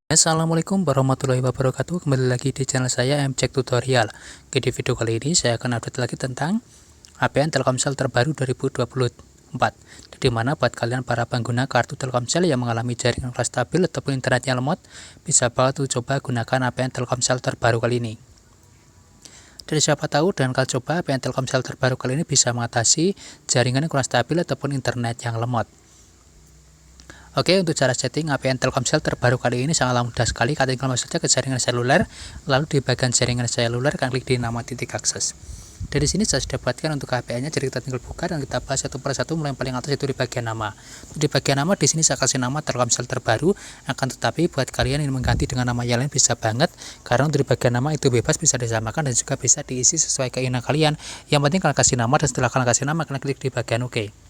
Assalamualaikum warahmatullahi wabarakatuh. Kembali lagi di channel saya MCek Tutorial. Oke, di video kali ini saya akan update lagi tentang APN Telkomsel terbaru 2024, di mana buat kalian para pengguna kartu Telkomsel yang mengalami jaringan kurang stabil ataupun internetnya lemot, bisa banget coba gunakan APN Telkomsel terbaru kali ini. Dari siapa tahu dengan kalian coba APN Telkomsel terbaru kali ini bisa mengatasi jaringan yang kurang stabil ataupun internet yang lemot. Oke, untuk cara setting APN Telkomsel terbaru kali ini sangatlah mudah sekali. Kalian tinggal masuk saja ke jaringan seluler, lalu di bagian jaringan seluler kalian klik di nama titik akses. Dari sini saya sudah dapatkan untuk APN-nya, jadi kita tinggal buka dan kita bahas satu persatu. Mulai yang paling atas itu di bagian nama. Di bagian nama di sini saya kasih nama Telkomsel terbaru, akan tetapi buat kalian yang mengganti dengan nama yang lain bisa banget, karena untuk di bagian nama itu bebas, bisa disamakan dan juga bisa diisi sesuai keinginan kalian. Yang penting kalian kasih nama, dan setelah kalian kasih nama kalian klik di bagian OK.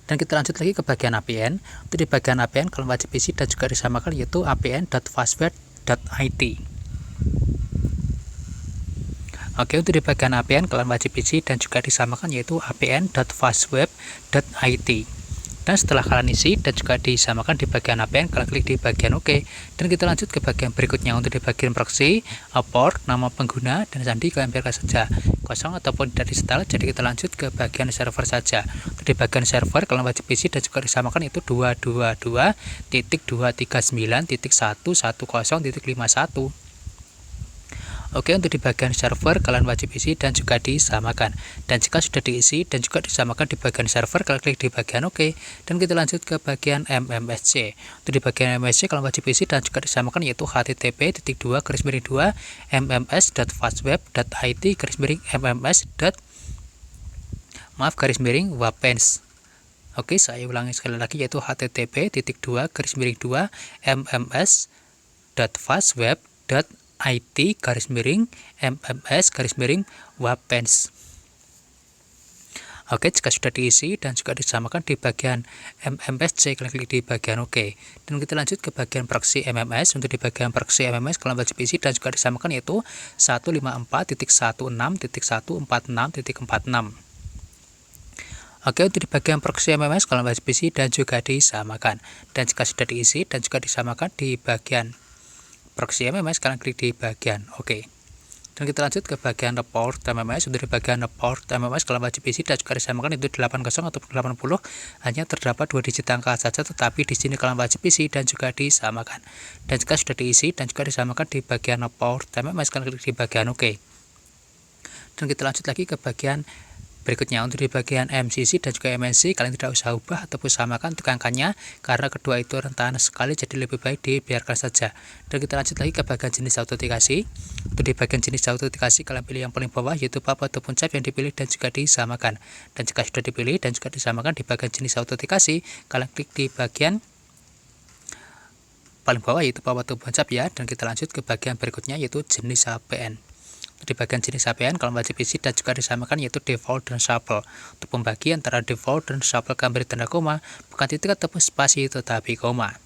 Dan kita lanjut lagi ke bagian APN. Untuk di bagian APN kalian wajib isi dan juga disamakan yaitu apn.fastweb.it. Oke, untuk di bagian APN kalian wajib isi dan juga disamakan yaitu apn.fastweb.it. Dan setelah kalian isi dan juga disamakan di bagian APN, kalian klik di bagian OK. Dan kita lanjut ke bagian berikutnya. Untuk di bagian proxy, port, nama pengguna, dan sandi kalian biarkan saja kosong ataupun tidak di setel. Jadi kita lanjut ke bagian server saja. Untuk di bagian server kalian wajib isi dan juga disamakan itu 222.239.110.51. Oke, untuk di bagian server kalian wajib isi dan juga disamakan. Dan jika sudah diisi dan juga disamakan di bagian server, kalian klik di bagian OK. Dan kita lanjut ke bagian MMSC. Untuk di bagian MMSC kalian wajib isi dan juga disamakan yaitu http://mms.fastweb.it/mms. Oke, saya ulangi sekali lagi yaitu http://mms.fastweb.it/mms-wapens. Oke, jika sudah diisi dan juga disamakan di bagian MMSC, kalian klik di bagian OK. Dan kita lanjut ke bagian proxy MMS. Untuk di bagian proxy MMS kalian wajib isi dan juga disamakan yaitu 154.16.146.46. Oke, untuk di bagian proxy MMS kalian wajib isi dan juga disamakan. Dan jika sudah diisi dan juga disamakan di bagian proxy MMS, kalian klik di bagian OK. Dan kita lanjut ke bagian report MMS. Untuk di bagian report MMS kalian wajib isi dan juga disamakan itu 80 atau 80. Hanya terdapat 2 digit angka saja, tetapi di sini kalian wajib isi dan juga disamakan. Dan jika sudah diisi dan juga disamakan di bagian report MMS, kalian klik di bagian OK. Dan kita lanjut lagi ke bagian berikutnya. Untuk di bagian MCC dan juga MNC kalian tidak usah ubah ataupun samakan untuk angkanya, karena kedua itu rentan sekali, jadi lebih baik dibiarkan saja. Dan kita lanjut lagi ke bagian jenis autentikasi. Untuk di bagian jenis autentikasi kalian pilih yang paling bawah yaitu PAP ataupun CHAP yang dipilih dan juga disamakan. Dan jika sudah dipilih dan juga disamakan di bagian jenis autentikasi, kalian klik di bagian paling bawah yaitu PAP ataupun CHAP ya. Dan kita lanjut ke bagian berikutnya yaitu jenis APN. Di bagian jenis APN kalian wajib isi dan juga disamakan yaitu default dan shuffle. Untuk pembagi antara default dan shuffle kalian beri tanda koma, bukan titik ataupun spasi tetapi koma.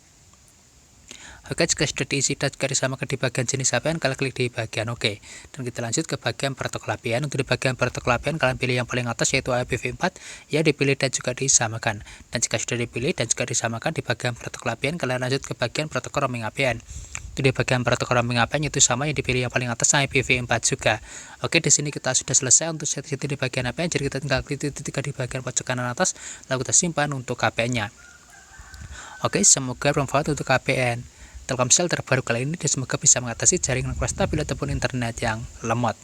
Oke, jika sudah diisi dan juga disamakan di bagian jenis APN, kalian klik di bagian OK. Dan kita lanjut ke bagian protokol APN. Untuk di bagian protokol APN kalian pilih yang paling atas yaitu IPv4 ya, dipilih dan juga disamakan. Dan jika sudah dipilih dan juga disamakan di bagian protokol APN, kalian lanjut ke bagian protokol roaming APN. Di bagian protokol roaming APN itu sama, yang dipilih yang paling atas IPv4 juga. Oke, di sini kita sudah selesai untuk setting di bagian APN, jadi kita tinggal klik titik di bagian pojok kanan atas, lalu kita simpan untuk APN-nya. Oke, semoga bermanfaat untuk APN Telkomsel terbaru kali ini dan semoga bisa mengatasi jaringan kurang stabil ataupun internet yang lemot.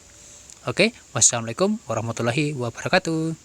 Oke, wassalamualaikum warahmatullahi wabarakatuh.